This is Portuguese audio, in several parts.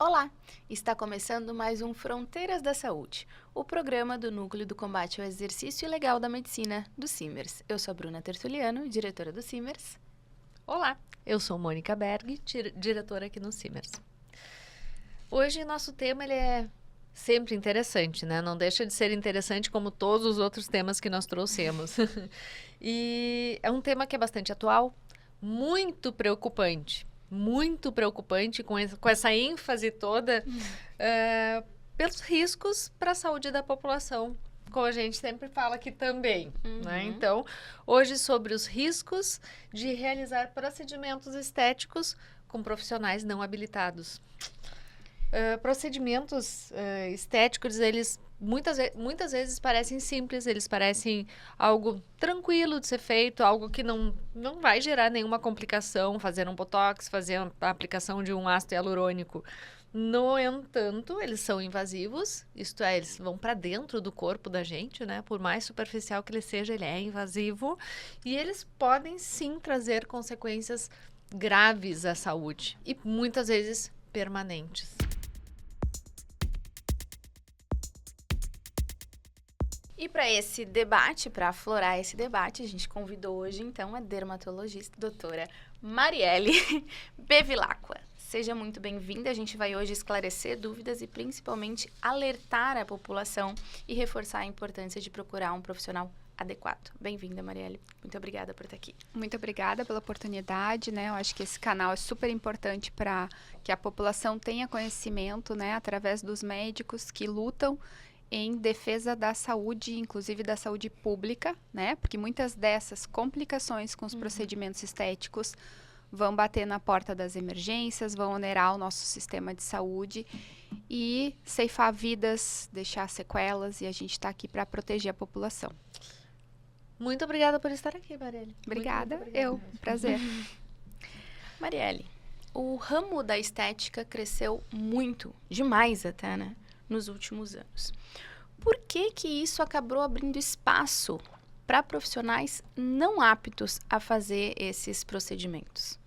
Olá! Está começando mais um Fronteiras da Saúde, o programa do Núcleo do Combate ao Exercício Ilegal da Medicina, do CIMERS. Eu sou a Bruna Tertuliano, diretora do CIMERS. Olá, eu sou Mônica Berg, diretora aqui no CIMERS. Hoje nosso tema ele é sempre interessante, né? Não deixa de ser interessante como todos os outros temas que nós trouxemos. E é um tema que é bastante atual, muito preocupante com essa ênfase toda pelos riscos para a saúde da população, como a gente sempre fala aqui também, né? Então, hoje sobre os riscos de realizar procedimentos estéticos com profissionais não habilitados. Procedimentos estéticos, eles muitas vezes parecem simples, eles parecem algo tranquilo de ser feito, algo que não vai gerar nenhuma complicação, fazer um botox, fazer a aplicação de um ácido hialurônico. No entanto, eles são invasivos, isto é, eles vão para dentro do corpo da gente, né? Por mais superficial que ele seja, ele é invasivo e eles podem sim trazer consequências graves à saúde e muitas vezes permanentes. E para esse debate, para aflorar esse debate, a gente convidou hoje, então, a dermatologista doutora Marielle Bevilacqua. Seja muito bem-vinda, a gente vai hoje esclarecer dúvidas e principalmente alertar a população e reforçar a importância de procurar um profissional adequado. Bem-vinda, Marielle. Muito obrigada por estar aqui. Muito obrigada pela oportunidade, né? Eu acho que esse canal é super importante para que a população tenha conhecimento, né? Através dos médicos que lutam em defesa da saúde, inclusive da saúde pública, né? Porque muitas dessas complicações com os procedimentos estéticos vão bater na porta das emergências, vão onerar o nosso sistema de saúde e ceifar vidas, deixar sequelas, e a gente está aqui para proteger a população. Muito obrigada por estar aqui, Marielle. Obrigada, muito obrigada. Prazer. Marielle, o ramo da estética cresceu muito, demais até, né? Nos últimos anos. Por que isso acabou abrindo espaço para profissionais não aptos a fazer esses procedimentos?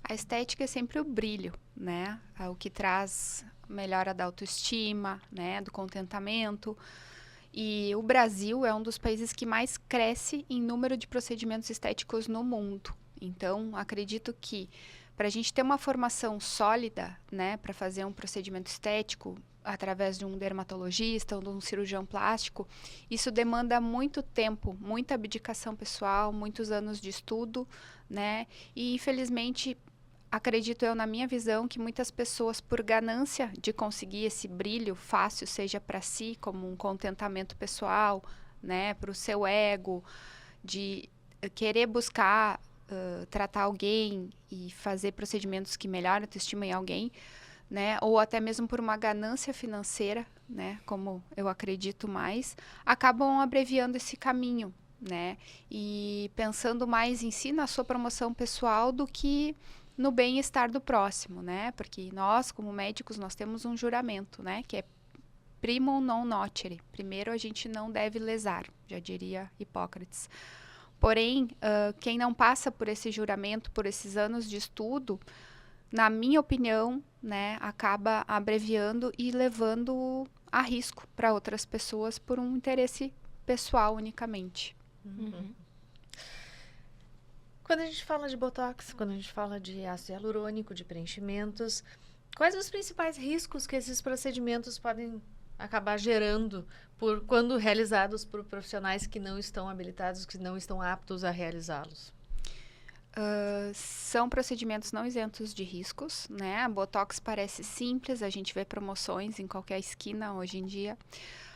A estética é sempre o brilho, né? É o que traz melhora da autoestima, né? Do contentamento. E o Brasil é um dos países que mais cresce em número de procedimentos estéticos no mundo. Então, acredito que para a gente ter uma formação sólida, né, para fazer um procedimento estético através de um dermatologista ou de um cirurgião plástico, isso demanda muito tempo, muita abdicação pessoal, muitos anos de estudo, né? E infelizmente, acredito eu, na minha visão, que muitas pessoas, por ganância de conseguir esse brilho fácil, seja para si, como um contentamento pessoal, né, para o seu ego, de querer buscar tratar alguém e fazer procedimentos que melhoram a autoestima em alguém, né, ou até mesmo por uma ganância financeira, né, como eu acredito mais, acabam abreviando esse caminho, né, e pensando mais em si, na sua promoção pessoal, do que no bem-estar do próximo, né, porque nós, como médicos, nós temos um juramento, né, que é primum non nocere, primeiro a gente não deve lesar, já diria Hipócrates. Porém, quem não passa por esse juramento, por esses anos de estudo, na minha opinião, né, acaba abreviando e levando a risco para outras pessoas por um interesse pessoal unicamente. Quando a gente fala de botox, quando a gente fala de ácido hialurônico, de preenchimentos, quais os principais riscos que esses procedimentos podem acabar gerando quando realizados por profissionais que não estão habilitados, que não estão aptos a realizá-los? São procedimentos não isentos de riscos, né? A botox parece simples, a gente vê promoções em qualquer esquina hoje em dia,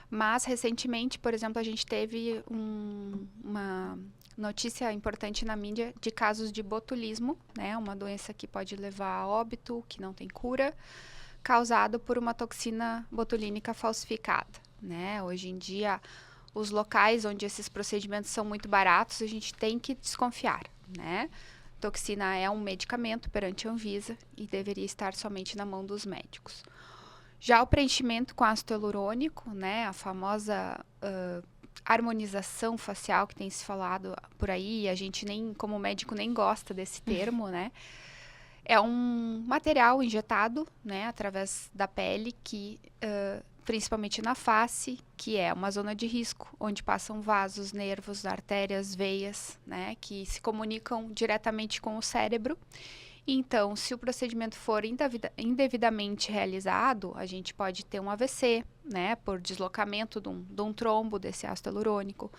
mas recentemente, por exemplo, a gente teve uma notícia importante na mídia de casos de botulismo, né? Uma doença que pode levar a óbito, que não tem cura, causado por uma toxina botulínica falsificada, né? Hoje em dia, os locais onde esses procedimentos são muito baratos, a gente tem que desconfiar, né? Toxina é um medicamento perante a Anvisa e deveria estar somente na mão dos médicos. Já o preenchimento com ácido hialurônico, né? A famosa harmonização facial que tem se falado por aí, a gente nem, como médico, nem gosta desse termo, né? É um material injetado, né, através da pele, que principalmente na face, que é uma zona de risco, onde passam vasos, nervos, artérias, veias, né, que se comunicam diretamente com o cérebro. Então, se o procedimento for indevidamente realizado, a gente pode ter um AVC, né, por deslocamento de um trombo desse ácido hialurônico.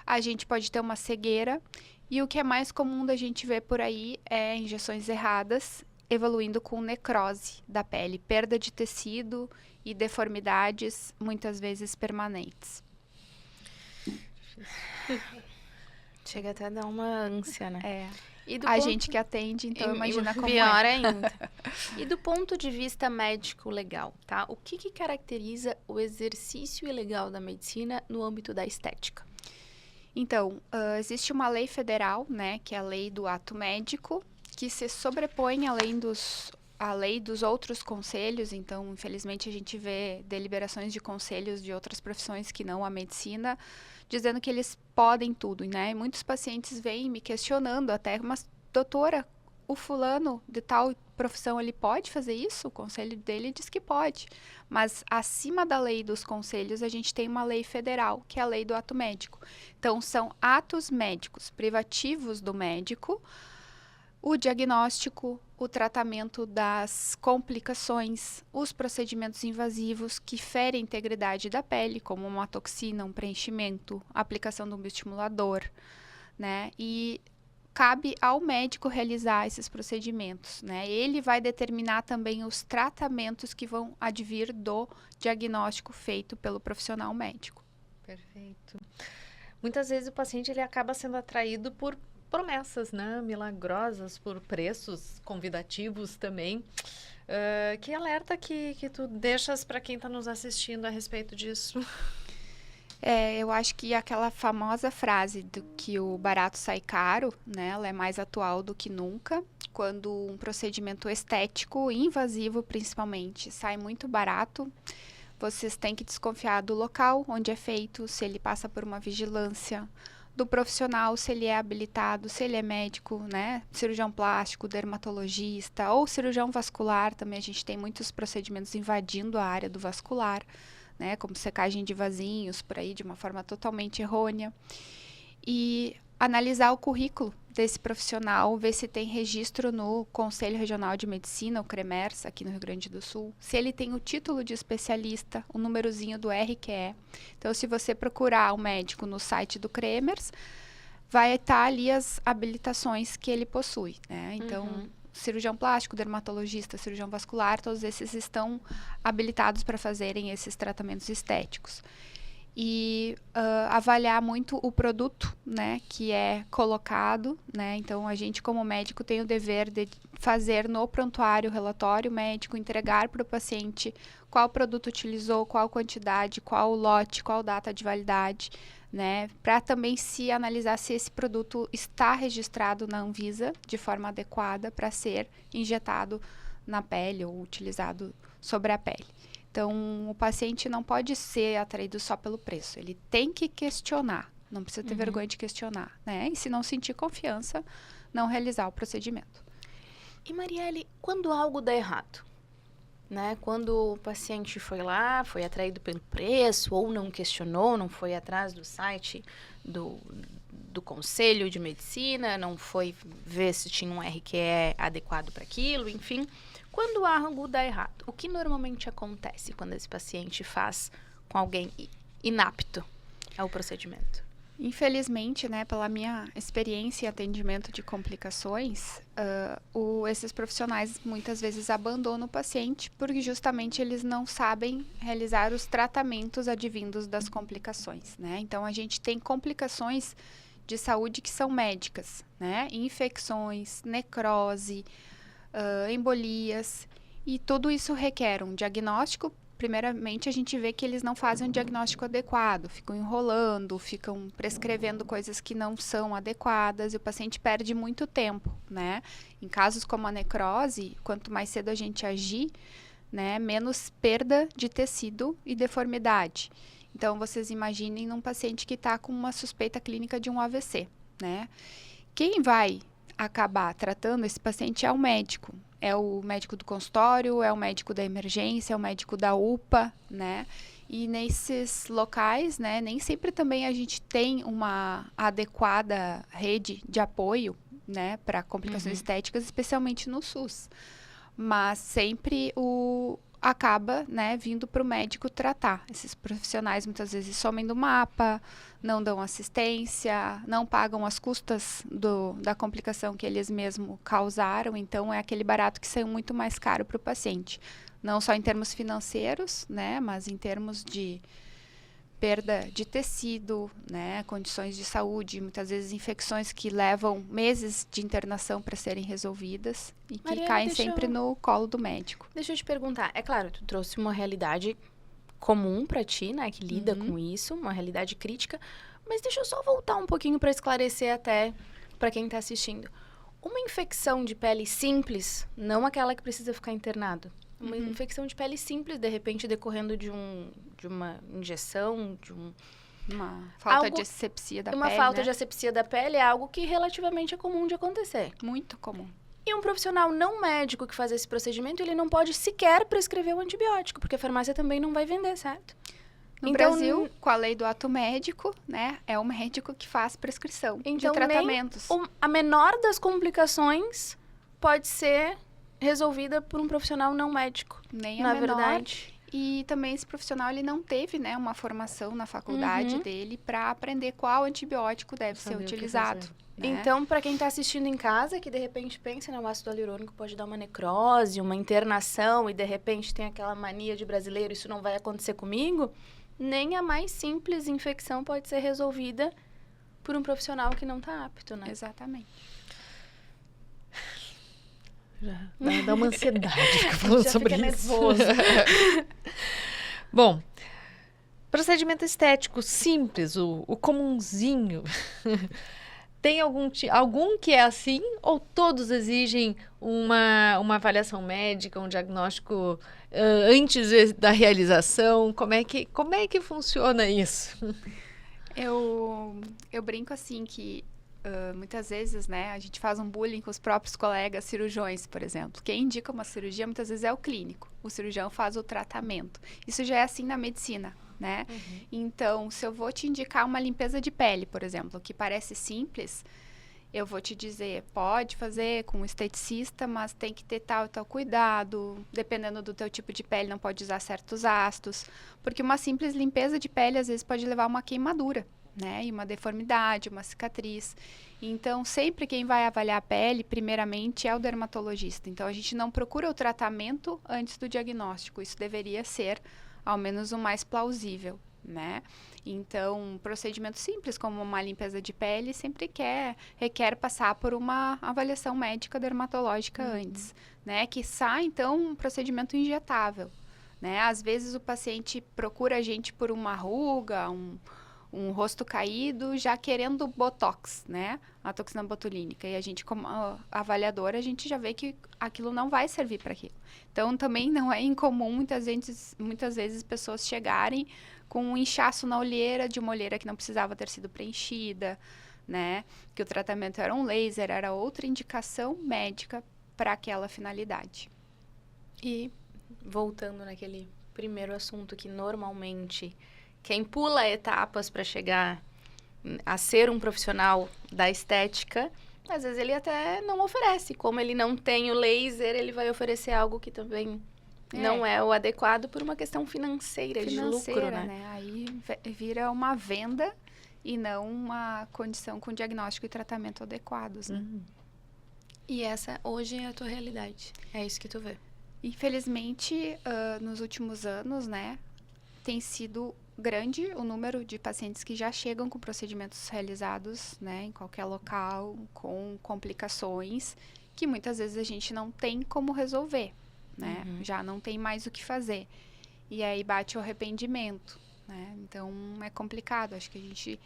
A gente pode ter uma cegueira. E o que é mais comum da gente ver por aí é injeções erradas, evoluindo com necrose da pele, perda de tecido e deformidades, muitas vezes permanentes. Chega até a dar uma ânsia, né? É. E do A ponto- gente que atende, então imagina como pior é. ainda. E do ponto de vista médico legal, tá? O que caracteriza o exercício ilegal da medicina no âmbito da estética? Então, existe uma lei federal, né, que é a lei do ato médico, que se sobrepõe à lei dos outros conselhos. Então, infelizmente, a gente vê deliberações de conselhos de outras profissões que não a medicina, dizendo que eles podem tudo, né? E muitos pacientes vêm me questionando até, mas doutora, o fulano de tal profissão, ele pode fazer isso? O conselho dele diz que pode. Mas acima da lei dos conselhos, a gente tem uma lei federal, que é a lei do ato médico. Então, são atos médicos privativos do médico, o diagnóstico, o tratamento das complicações, os procedimentos invasivos que ferem a integridade da pele, como uma toxina, um preenchimento, a aplicação de um bioestimulador, né? E cabe ao médico realizar esses procedimentos, né? Ele vai determinar também os tratamentos que vão advir do diagnóstico feito pelo profissional médico. Perfeito. Muitas vezes o paciente ele acaba sendo atraído por promessas, né, milagrosas, por preços convidativos também. Que alerta que tu deixas para quem está nos assistindo a respeito disso? Eu acho que aquela famosa frase do que o barato sai caro, né, ela é mais atual do que nunca. Quando um procedimento estético, invasivo principalmente, sai muito barato, vocês têm que desconfiar do local onde é feito, se ele passa por uma vigilância, do profissional, se ele é habilitado, se ele é médico, né, cirurgião plástico, dermatologista ou cirurgião vascular. Também a gente tem muitos procedimentos invadindo a área do vascular, né, como secagem de vasinhos, por aí, de uma forma totalmente errônea. E analisar o currículo desse profissional, ver se tem registro no Conselho Regional de Medicina, o CREMERS, aqui no Rio Grande do Sul, se ele tem o título de especialista, o númerozinho do RQE. Então, se você procurar o médico no site do CREMERS, vai estar ali as habilitações que ele possui, né? Então, cirurgião plástico, dermatologista, cirurgião vascular, todos esses estão habilitados para fazerem esses tratamentos estéticos. E avaliar muito o produto, né, que é colocado, né? Então, a gente como médico tem o dever de fazer no prontuário o relatório médico, entregar para o paciente qual produto utilizou, qual quantidade, qual lote, qual data de validade, né? Para também se analisar se esse produto está registrado na Anvisa de forma adequada para ser injetado na pele ou utilizado sobre a pele. Então, o paciente não pode ser atraído só pelo preço. Ele tem que questionar. Não precisa ter vergonha de questionar, né? E se não sentir confiança, não realizar o procedimento. E, Marielle, quando algo dá errado, né? Quando o paciente foi lá, foi atraído pelo preço, ou não questionou, não foi atrás do site do Conselho de Medicina, não foi ver se tinha um RQE adequado para aquilo, enfim... Quando algo dá errado, o que normalmente acontece quando esse paciente faz com alguém inapto ao procedimento? Infelizmente, né, pela minha experiência em atendimento de complicações, esses profissionais muitas vezes abandonam o paciente porque justamente eles não sabem realizar os tratamentos advindos das complicações, né? Então, a gente tem complicações de saúde que são médicas, né? Infecções, necrose, embolias, e tudo isso requer um diagnóstico. Primeiramente, a gente vê que eles não fazem um diagnóstico adequado, ficam enrolando, ficam prescrevendo coisas que não são adequadas, e o paciente perde muito tempo, né? Em casos como a necrose, quanto mais cedo a gente agir, né, menos perda de tecido e deformidade. Então, vocês imaginem um paciente que está com uma suspeita clínica de um AVC, né? Quem vai acabar tratando esse paciente é o médico, É o médico do consultório, é o médico da emergência, é o médico da UPA, né? E nesses locais, né, nem sempre também a gente tem uma adequada rede de apoio, né, para complicações estéticas, especialmente no SUS. Mas sempre acaba, né, vindo para o médico tratar. Esses profissionais muitas vezes somem do mapa, não dão assistência, não pagam as custas da complicação que eles mesmos causaram, então é aquele barato que saiu muito mais caro para o paciente. Não só em termos financeiros, né, mas em termos de perda de tecido, né, condições de saúde, muitas vezes infecções que levam meses de internação para serem resolvidas e que Mariana, caem sempre no colo do médico. Deixa eu te perguntar, é claro, tu trouxe uma realidade comum para ti, né, que lida com isso, uma realidade crítica, mas deixa eu só voltar um pouquinho para esclarecer até para quem está assistindo. Uma infecção de pele simples, não aquela que precisa ficar internado, uma infecção de pele simples, de repente decorrendo de uma injeção, Uma falta de asepsia da pele, uma falta né? de asepsia da pele é algo que relativamente é comum de acontecer. Muito comum. E um profissional não médico que faz esse procedimento, ele não pode sequer prescrever o antibiótico, porque a farmácia também não vai vender, certo? No Então, Brasil, com a lei do ato médico, né, é o médico que faz prescrição de Então, tratamentos. a menor das complicações pode ser resolvida por um profissional não médico, Nem na a menor. verdade. E também esse profissional ele não teve, né, uma formação na faculdade dele para aprender qual antibiótico deve ser Saber o que utilizado. fazer. Né? Então, para quem está assistindo em casa, que de repente pensa, né, o ácido hialurônico pode dar uma necrose, uma internação, e de repente tem aquela mania de brasileiro, isso não vai acontecer comigo, nem a mais simples infecção pode ser resolvida por um profissional que não está apto, né? Exatamente. Já dá uma ansiedade ficar falando Já sobre fica isso. nervoso. Bom, procedimento estético simples, o comunzinho. Tem algum que é assim ou todos exigem uma avaliação médica, um diagnóstico antes da realização? Como é que funciona isso? Eu brinco assim que muitas vezes, né, a gente faz um bullying com os próprios colegas cirurgiões, por exemplo. Quem indica uma cirurgia muitas vezes é o clínico. O cirurgião faz o tratamento. Isso já é assim na medicina, né? Então, se eu vou te indicar uma limpeza de pele, por exemplo, que parece simples, eu vou te dizer, pode fazer com um esteticista, mas tem que ter tal e tal cuidado. Dependendo do teu tipo de pele, não pode usar certos ácidos. Porque uma simples limpeza de pele, às vezes, pode levar a uma queimadura, né? E uma deformidade, uma cicatriz. Então, sempre quem vai avaliar a pele, primeiramente, é o dermatologista. Então, a gente não procura o tratamento antes do diagnóstico. Isso deveria ser, ao menos, o mais plausível, né? Então, um procedimento simples, como uma limpeza de pele, sempre requer passar por uma avaliação médica dermatológica antes, né? Quiçá, então, um procedimento injetável, né? Às vezes, o paciente procura a gente por uma ruga, um rosto caído, já querendo botox, né? A toxina botulínica. E a gente, como avaliadora, a gente já vê que aquilo não vai servir para aquilo. Então, também não é incomum, muitas vezes, pessoas chegarem com um inchaço na olheira, de uma olheira que não precisava ter sido preenchida, né? Que o tratamento era um laser, era outra indicação médica para aquela finalidade. E, voltando naquele primeiro assunto que normalmente quem pula etapas para chegar a ser um profissional da estética, às vezes ele até não oferece. Como ele não tem o laser, ele vai oferecer algo que também não é o adequado por uma questão financeira de lucro, né? Aí vira uma venda e não uma condição com diagnóstico e tratamento adequados, né? E essa hoje é a tua realidade. É isso que tu vê. Infelizmente, nos últimos anos, né, tem sido grande o número de pacientes que já chegam com procedimentos realizados, né, em qualquer local, com complicações que muitas vezes a gente não tem como resolver, né? Já não tem mais o que fazer. E aí bate o arrependimento, né? Então é complicado. Acho que a gente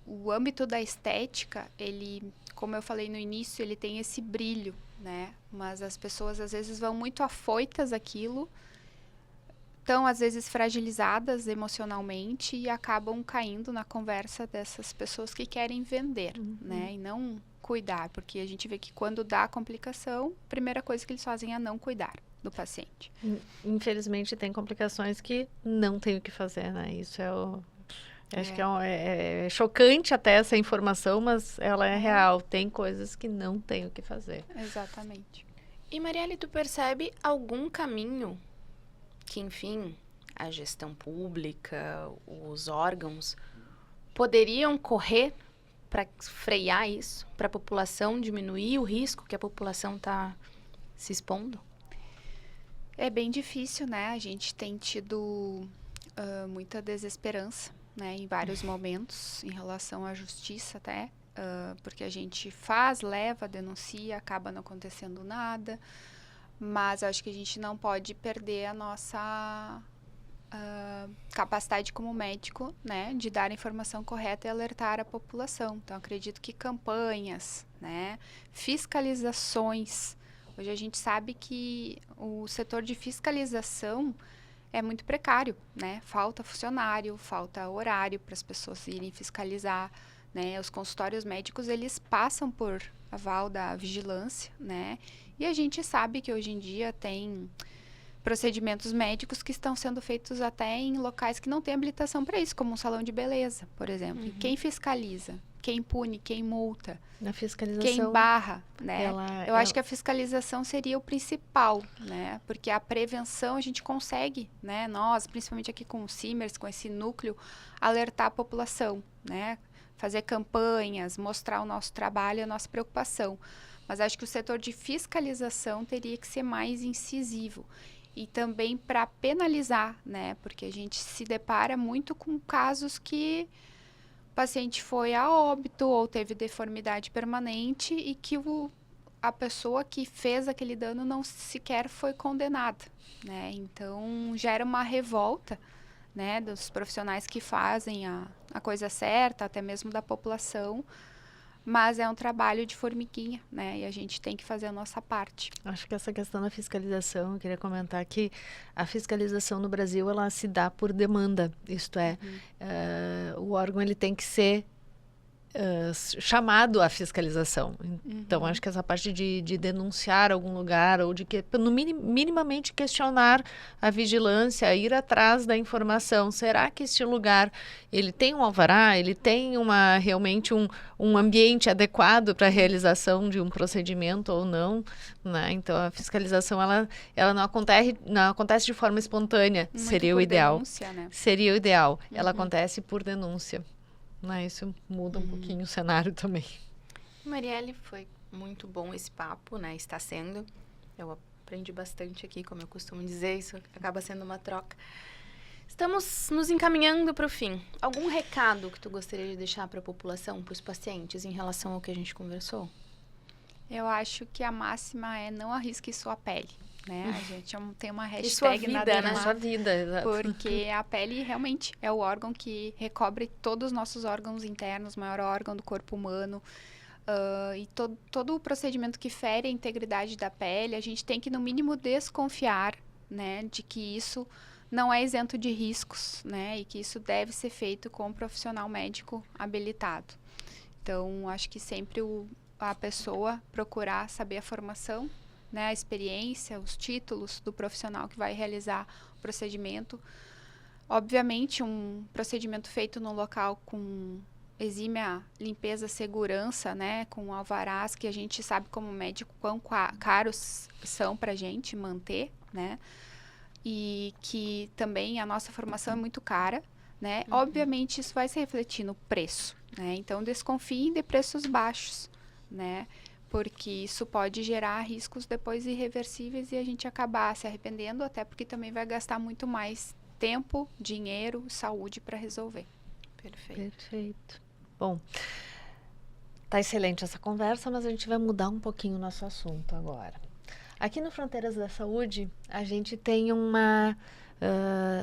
o âmbito da estética, ele, como eu falei no início, ele tem esse brilho, né? Mas as pessoas às vezes vão muito afoitas àquilo, estão às vezes fragilizadas emocionalmente e acabam caindo na conversa dessas pessoas que querem vender, né? E não cuidar, porque a gente vê que quando dá complicação, a primeira coisa que eles fazem é não cuidar do paciente. Infelizmente tem complicações que não tem o que fazer, né? Isso acho que é chocante até essa informação, mas ela é real. Tem coisas que não tem o que fazer. Exatamente. E Marielle, tu percebe algum caminho que, enfim, a gestão pública, os órgãos poderiam correr para frear isso, para a população diminuir o risco que a população está se expondo? É bem difícil, né? A gente tem tido muita desesperança, né, em vários momentos, em relação à justiça até, porque a gente leva, denuncia, acaba não acontecendo nada, mas acho que a gente não pode perder a nossa capacidade como médico, né, de dar a informação correta e alertar a população. Então, acredito que campanhas, né, fiscalizações. Hoje a gente sabe que o setor de fiscalização é muito precário, né? Falta funcionário, falta horário para as pessoas irem fiscalizar, né? Os consultórios médicos, eles passam por aval da vigilância, né? E a gente sabe que hoje em dia tem procedimentos médicos que estão sendo feitos até em locais que não têm habilitação para isso, como um salão de beleza, por exemplo. E quem fiscaliza? Quem pune? Quem multa? Na fiscalização. Quem barra, né? Eu acho que a fiscalização seria o principal, né? Porque a prevenção a gente consegue, né? Nós, principalmente aqui com o Simers, com esse núcleo, alertar a população, né? Fazer campanhas, mostrar o nosso trabalho, a nossa preocupação. Mas acho que o setor de fiscalização teria que ser mais incisivo. E também para penalizar, né? Porque a gente se depara muito com casos que o paciente foi a óbito ou teve deformidade permanente e que a pessoa que fez aquele dano não sequer foi condenada, né? Então, gera uma revolta, né, dos profissionais que fazem a coisa certa, até mesmo da população, mas é um trabalho de formiguinha, né? E a gente tem que fazer a nossa parte. Acho que essa questão da fiscalização, eu queria comentar que a fiscalização no Brasil, ela se dá por demanda. Isto é, o órgão ele tem que ser chamado à fiscalização. Então, acho que essa parte de denunciar algum lugar ou de que, minimamente questionar a vigilância, ir atrás da informação. Será que este lugar ele tem um alvará? Ele tem realmente um ambiente adequado para a realização de um procedimento ou não? Né? Então, a fiscalização ela não acontece de forma espontânea. Muito seria o por ideal. Denúncia, né? Seria o ideal. Ela acontece por denúncia. Isso muda um pouquinho o cenário também. Marielle, foi muito bom esse papo, né? Está sendo. Eu aprendi bastante aqui, como eu costumo dizer, isso acaba sendo uma troca. Estamos nos encaminhando para o fim. Algum recado que tu gostaria de deixar para a população, para os pacientes, em relação ao que a gente conversou? Eu acho que a máxima é não arrisque sua pele, né? A gente tem uma hashtag sua vida, na né? Derma, Sua vida, exato. porque a pele realmente é o órgão que recobre todos os nossos órgãos internos, o maior órgão do corpo humano. E todo o procedimento que fere a integridade da pele, a gente tem que, no mínimo, desconfiar, né, de que isso não é isento de riscos, né, e que isso deve ser feito com um profissional médico habilitado. Então, acho que sempre a pessoa procurar saber a formação, né, a experiência, os títulos do profissional que vai realizar o procedimento. Obviamente, um procedimento feito num local com exímia limpeza, segurança, né, com alvarás que a gente sabe como médico quão caros são para a gente manter, né, e que também a nossa formação é muito cara, né. Obviamente, isso vai se refletir no preço, né, então desconfiem de preços baixos, né, porque isso pode gerar riscos depois irreversíveis e a gente acabar se arrependendo, até porque também vai gastar muito mais tempo, dinheiro, saúde para resolver. Perfeito. Bom, tá excelente essa conversa, mas a gente vai mudar um pouquinho o nosso assunto agora. Aqui no Fronteiras da Saúde, a gente tem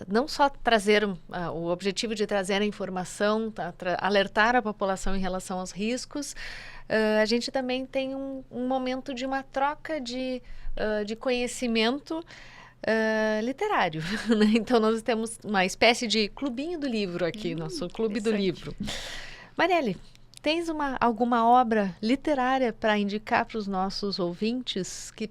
não só trazer o objetivo de trazer a informação, alertar a população em relação aos riscos, a gente também tem um momento de uma troca de conhecimento literário. Né? Então, nós temos uma espécie de clubinho do livro aqui, nosso clube do livro. Marielle, tens alguma obra literária para indicar para os nossos ouvintes que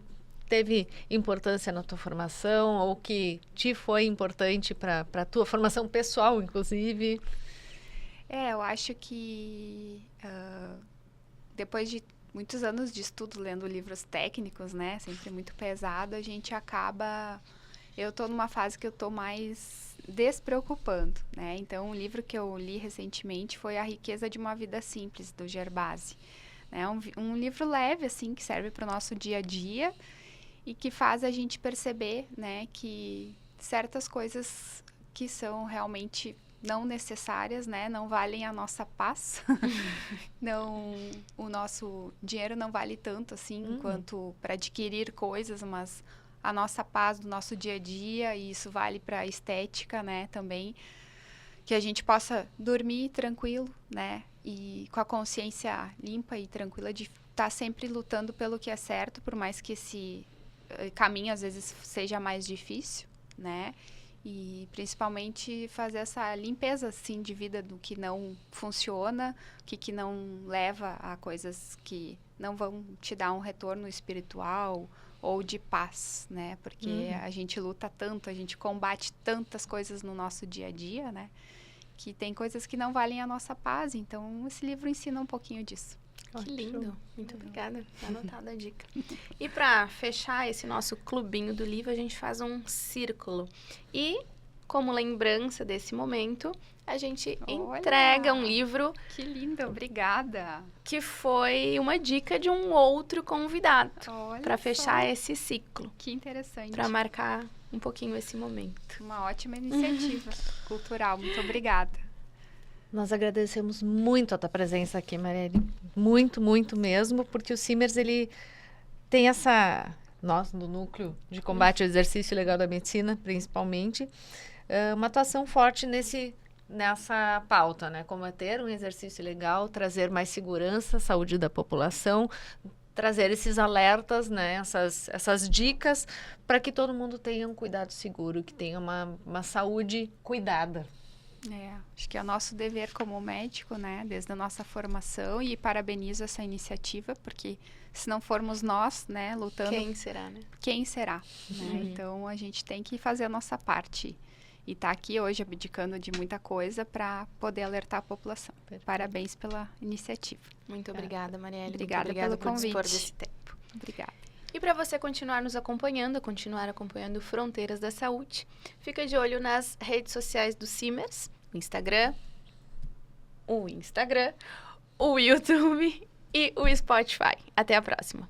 teve importância na tua formação ou que te foi importante para a tua formação pessoal, inclusive? Eu acho que depois de muitos anos de estudo lendo livros técnicos, né, sempre muito pesado, a gente acaba... Eu estou numa fase que eu estou mais despreocupando, né? Então, um livro que eu li recentemente foi A Riqueza de uma Vida Simples, do Gervasi. É um livro leve, assim, que serve para o nosso dia a dia e que faz a gente perceber, né, que certas coisas que são realmente não necessárias, né, não valem a nossa paz. Não, o nosso dinheiro não vale tanto, assim, quanto para adquirir coisas, mas a nossa paz do nosso dia a dia, e isso vale para a estética, né, também, que a gente possa dormir tranquilo, né, e com a consciência limpa e tranquila de estar sempre lutando pelo que é certo, por mais que esse caminho às vezes seja mais difícil, né, e principalmente fazer essa limpeza, assim, de vida do que não funciona, que não leva a coisas que não vão te dar um retorno espiritual ou de paz, né? Porque a gente luta tanto, a gente combate tantas coisas no nosso dia a dia, né? Que tem coisas que não valem a nossa paz. Então, esse livro ensina um pouquinho disso. Que lindo. Muito obrigada. Tá anotada a dica. E para fechar esse nosso clubinho do livro, a gente faz um círculo. E, como lembrança desse momento, a gente entrega um livro... Que lindo, obrigada. Que foi uma dica de um outro convidado. Para fechar esse ciclo. Que interessante. Para marcar um pouquinho esse momento. Uma ótima iniciativa cultural. Muito obrigada. Nós agradecemos muito a tua presença aqui, Marielle. Muito, muito mesmo, porque o Simers, ele tem nós, no Núcleo de Combate ao Exercício Legal da Medicina, principalmente, uma atuação forte nessa pauta, né? Como é ter um exercício legal, trazer mais segurança, saúde da população, trazer esses alertas, né? Essas dicas para que todo mundo tenha um cuidado seguro, que tenha uma saúde cuidada. Acho que é o nosso dever como médico, né? Desde a nossa formação, e parabenizo essa iniciativa, porque se não formos nós, né, lutando... Quem será, né? Quem será, né? Então, a gente tem que fazer a nossa parte. E tá aqui hoje abdicando de muita coisa para poder alertar a população. Perfeito. Parabéns pela iniciativa. Muito obrigada, Marielle. Obrigada pelo por convite. dispor desse tempo. Obrigada. E para você continuar nos acompanhando, continuar acompanhando Fronteiras da Saúde, fica de olho nas redes sociais do Simers, o Instagram, o YouTube e o Spotify. Até a próxima.